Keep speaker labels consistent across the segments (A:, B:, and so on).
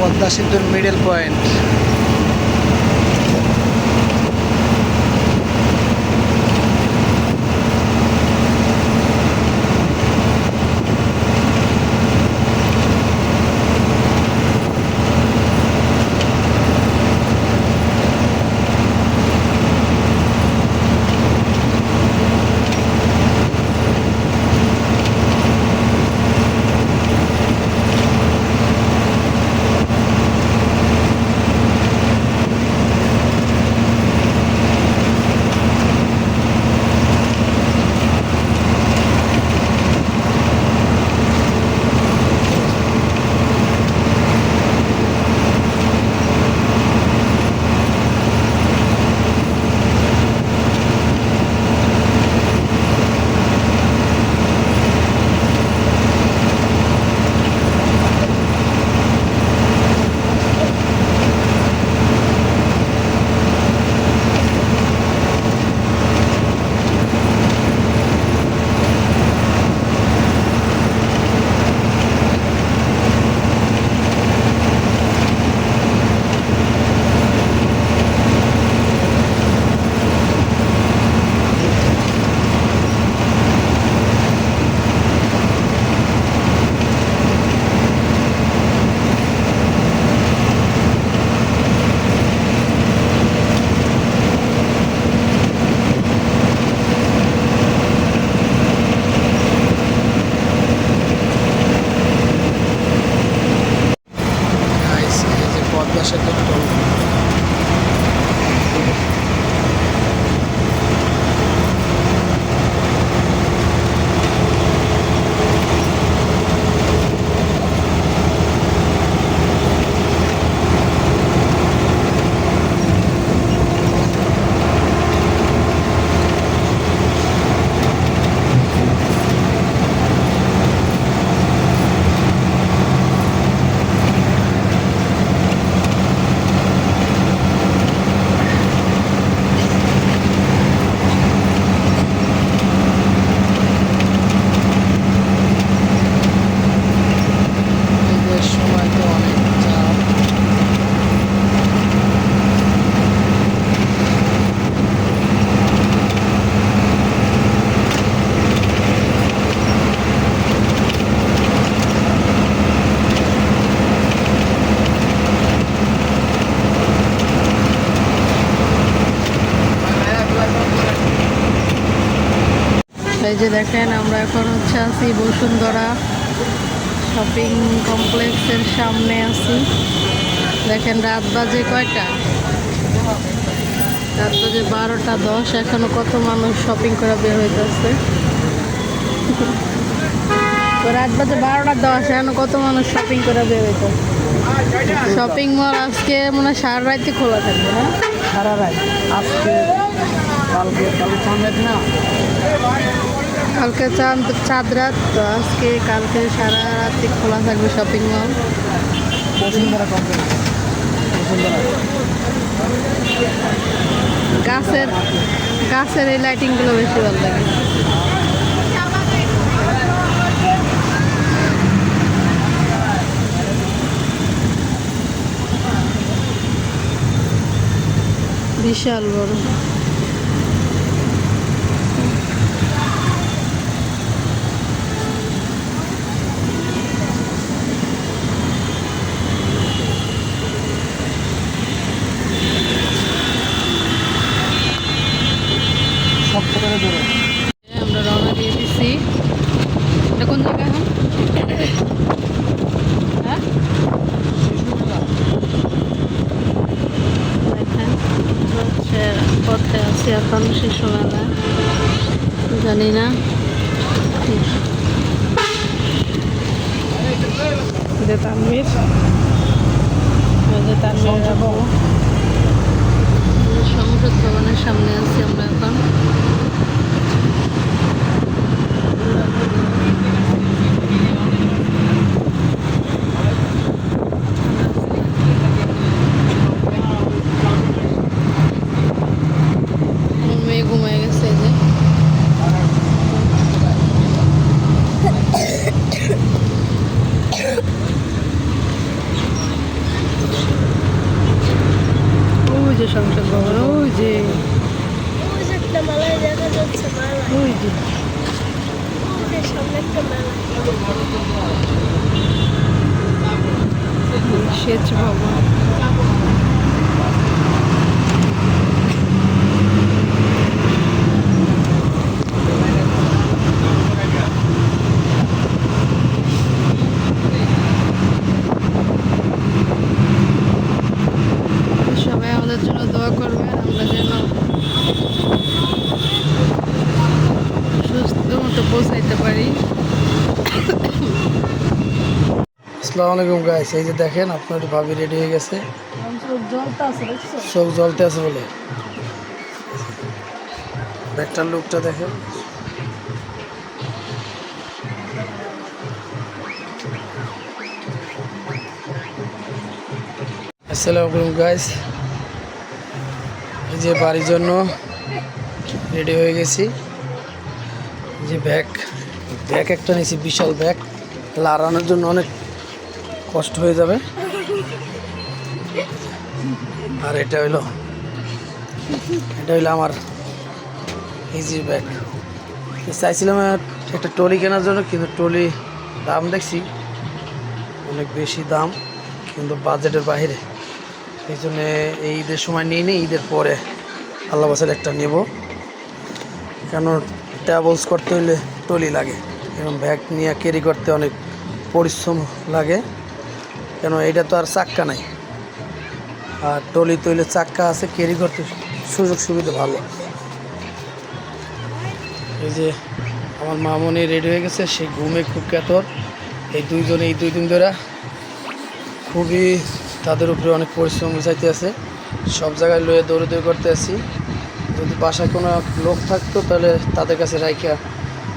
A: পদ্মা সেতুর middle point.
B: এই যে দেখেন আমরা এখন আছি বসুন্ধরা শপিং কমপ্লেক্সের সামনে আছি। দেখেন রাত বাজে কয়টা? রাত বাজে 12:10। এখনো কত মানুষ শপিং করে বের হইতেছে। রাত বাজে 12:10, এখনো কত মানুষ শপিং করে বের হইতেছে। শপিং মল আজকে মনে হয় সারা রাতে খোলা থাকবে না?
A: সারা রাত আজকে কালকে সন্ধ্যা না,
B: কালকে চাঁদ রাত, তো আজকে কালকে সারা রাতে খোলা থাকবে শপিং মল
A: বসুন্ধরা কমপ্লেক্স।
B: গাছের এই লাইটিংগুলো বেশি ভালো লাগে। বিশাল বড়। আমরা রওনা দিয়ে দিচ্ছি। এটা কোন জায়গা এখন? হ্যাঁ, হচ্ছে পথে আছি এখন শিশু মেলা, জানি না। তানভীর সংসদ ভবনের সামনে আছি আমরা এখন। মেয়ে ঘুমায় গেছে যে। সেচ ভবন। সবাই আমাদের জন্য দোয়া করবেন, আমরা যেন সুস্থ মতো পৌঁছাইতে পারি।
A: আসসালামু আলাইকুম গাইস, এই যে দেখেন আপনার ভাবি রেডি হয়ে গেছে, চোখ জ্বলতে আছে বলে। ব্যাগটার লুকটা দেখেন। আসসালামু আলাইকুম গাইস, এই যে বাড়ির জন্য রেডি হয়ে গেছি। যে ব্যাগ একটা নিয়েছি, বিশাল ব্যাগ, লাড়ানোর জন্য অনেক কষ্ট হয়ে যাবে। আর এটা হইলো আমার ইজি ব্যাগ। চাইছিলাম একটা ট্রলি কেনার জন্য, কিন্তু ট্রলি দাম দেখছি অনেক বেশি দাম, কিন্তু বাজেটের বাইরে। এই জন্যে এই ঈদের সময় নিয়ে নিই, ঈদের পরে আল্লাহ বাসার একটা নেব। কেন ট্রাভেলস করতে হলে ট্রলি লাগে, এবং ব্যাগ নিয়ে ক্যারি করতে অনেক পরিশ্রম লাগে। কেন এটা তো আর চাক্কা নাই, আর ট্রলি তৈলে চাক্কা আছে, ক্যারি করতে সুযোগ সুবিধা ভালো। এই যে আমার মামনি রেডি হয়ে গেছে, সে ঘুমে খুব কাতর। এই দুই দিন ধরে খুবই তাদের উপরে অনেক পরিশ্রম বুঝাইতে আছে, সব জায়গায় লয়ে দৌড়ে করতে আসি। যদি বাসায় কোনো লোক থাকতো তাহলে তাদের কাছে রাইখা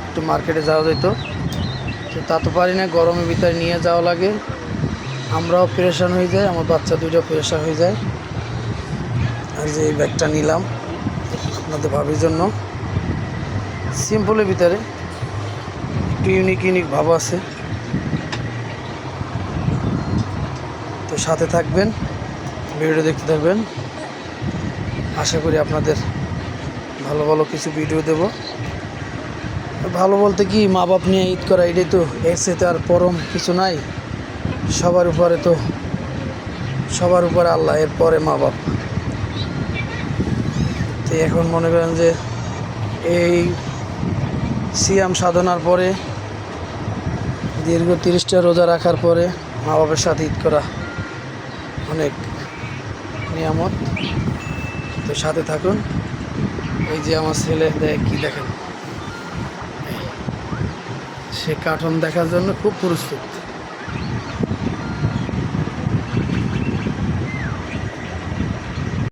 A: একটু মার্কেটে যাওয়া যেত, তো তা তো পারি না, গরমের ভিতরে নিয়ে যাওয়া লাগে। আমরাও পেরেশান হয়ে যাই, আমার বাচ্চা দুইটাও পেরেশান হয়ে যায়। আর যে এই ব্যাগটা নিলাম আপনাদের ভাবির জন্য, সিম্পলের ভিতরে একটু ইউনিক ভাব আছে। তো সাথে থাকবেন, ভিডিও দেখতে থাকবেন। আশা করি আপনাদের ভালো কিছু ভিডিও দেব। ভালো বলতে কি, মা বাপ নিয়ে ঈদ করা, এটাই তো, এর সাথে আর পরম কিছু নাই। সবার উপরে আল্লাহ, এর পরে মা বাপ। তো এখন মনে করেন যে এই সিয়াম সাধনার পরে, দীর্ঘ 30টা রোজা রাখার পরে মা বাবার সাথে ঈদ করা অনেক নিয়ামত। তো সাথে থাকুন। এই যে আমার ছেলে কি দেখেন, সে কার্টুন দেখার জন্য খুব প্রস্তুত।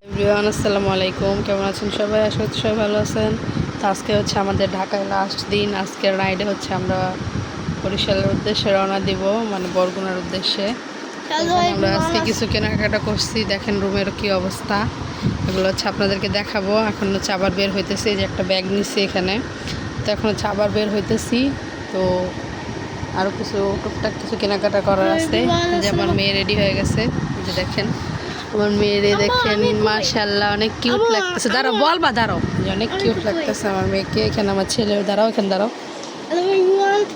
B: এভরিওয়ান, আসসালামু আলাইকুম। কেমন আছেন সবাই? আশা করছি সবাই ভালো আছেন। তো আজকে হচ্ছে আমাদের ঢাকায় লাস্ট দিন। আজকের রাইডে হচ্ছে আমরা বরিশালের উদ্দেশ্যে রওনা দিব, মানে বরগুনার উদ্দেশ্যে। আমরা আজকে কিছু কেনাকাটা করছি, দেখেন রুমের কি অবস্থা, এগুলো হচ্ছে আপনাদেরকে দেখাবো। এখন হচ্ছে আবার বের হইতেছি, যে একটা ব্যাগ নিচ্ছি এখানে, তো এখন হচ্ছে আবার বের হইতেছি। তো আরও টুকটাক কিছু কেনাকাটা করার আছে। যে আমার মেয়ে রেডি হয়ে গেছে, যে দেখেন আমার মেয়েরে দেখেন, মাশাআল্লাহ অনেক কিউট লাগতেছে। দাঁড়াও, বলবা দাঁড়াও, যে অনেক কিউট লাগতেছে আমার মেয়েকে। এখানে আমার ছেলে, দাঁড়াও এখানে, দাঁড়াও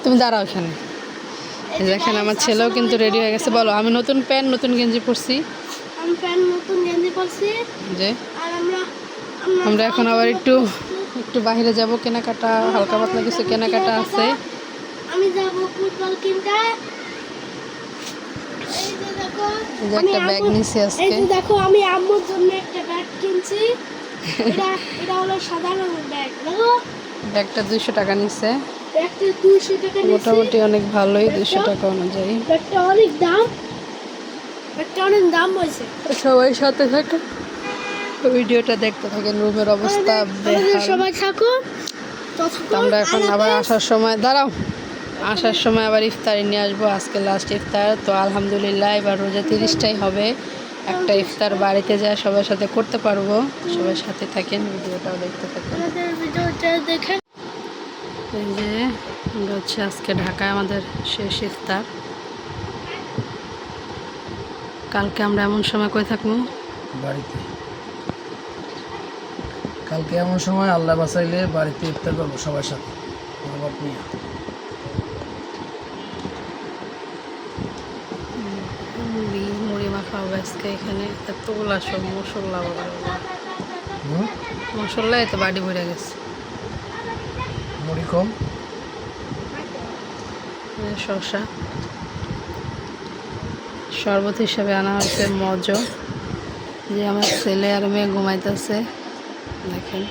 B: তুমি, দাঁড়াও এখানে। দেখেন আমার ছেলেও কিন্তু রেডি হয়ে গেছে। বলো, আমি নতুন প্যান্ট নতুন গেঞ্জি পরছি। যে আমরা এখন আবার একটু বাইরে যাব, কেনাকাটা, হালকা পাতলা কিছু কেনাকাটা আছে।
C: আমি যাব ফুটবল কিনতে। এই যে দেখো,
B: এই যে একটা ব্যাগ নিছি আজকে।
C: এই যে দেখো, আমি আম্মুর জন্য একটা ব্যাগ কিনছি। এটা হলো সাদা রঙের ব্যাগ। দেখো,
B: ব্যাগটা 200 টাকা নিছে।
C: ব্যাগটা 200 টাকা নিছে,
B: মোটামুটি অনেক ভালোই, 200 টাকা অনুযায়ী।
C: ব্যাগটা অনেক দাম, হয়েছে।
B: সবাই সাথে থাকেন, ভিডিওটা দেখতে থাকেন। রুমের অবস্থা বেহাল।
C: সবাই থাকো।
B: আমরা এখন আবার আসার সময়, দাঁড়াও, আসার সময় আবার ইফতারি নিয়ে আসবো। আজকে লাস্ট ইফতার, তো আলহামদুলিল্লাহ এবার রোজা 30টাই হবে। একটা ইফতার বাড়িতে যায় সবার সাথে করতে পারবো। সবার সাথে থাকেন, ভিডিওটাও দেখতে থাকেন।
C: দেখেন,
B: এই যে আমরা হচ্ছে আজকে ঢাকায় আমাদের শেষ ইফতার। কালকে আমরা এমন সময় কই থাকবো?
A: বাড়িতে। কালকে এমন সময় আল্লাহ বাঁচাইলে বাড়িতে ইফতার করবো সবার সাথে, মা বাপ নিয়ে।
B: আজকে এখানে এতগুলা সব মশলা বাবা
A: হুম,
B: মশলা এত বাড়ি ভরে গেছে।
A: মুড়ি কম।
B: শসা শরবত হিসাবে আনা হয়েছে মজ, যে আমার ছেলে আর মেয়ে ঘুমাইতেছে। দেখেন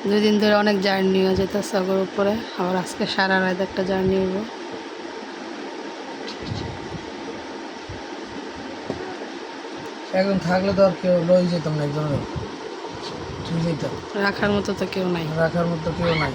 B: 2 দিন ধরে অনেক জার্নি হয়ে যেতেছে আগর উপরে, আবার আজকে সারা রাত একটা জার্নি হইব।
A: একজন থাকলে তো আর কেউ লই যেতাম না, একজনের তুই যেতাম,
B: রাখার মতো তো কেউ নাই।
A: রাখার মতো কেউ নাই।